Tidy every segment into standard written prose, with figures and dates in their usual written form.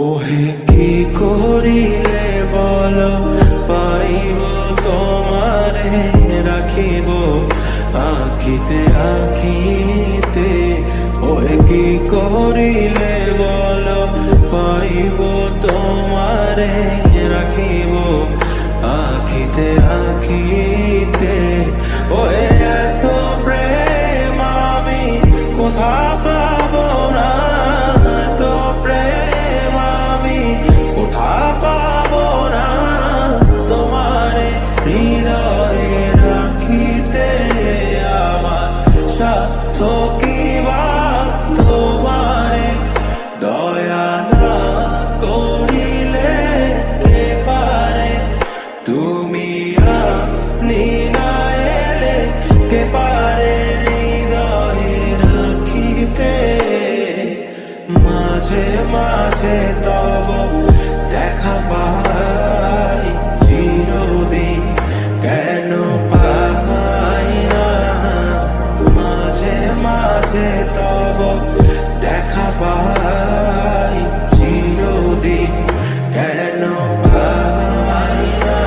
ওহে কি করিলে বল পাইব তোমারে রাখিব আখিতে আখিতে। ওহে কি করিলে বল পাইব তোমারে রাখিব আখিতে আখিতে। ওহে এত প্রেম আমি কোথা পাব না, এত প্রেম আমি কোথা পাব না। তোমারে হৃদয়ে রাখিতে আমার সাধ্য কি বা, তোমারে দয়া না করিলে কে পারে। তুমি আপনি না এলে কে পারে হৃদয়ে রাখিতে। মাঝে মাঝে তব দেখা পাই চিরদিন কেন পাই না। মাঝে মাঝে তব দেখা পাই চিরদিন কেন পাই না।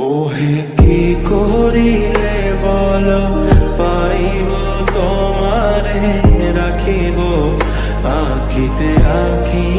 ওহে কি করিলে বল পাইব তোমারে রাখিব আখিতে আখি।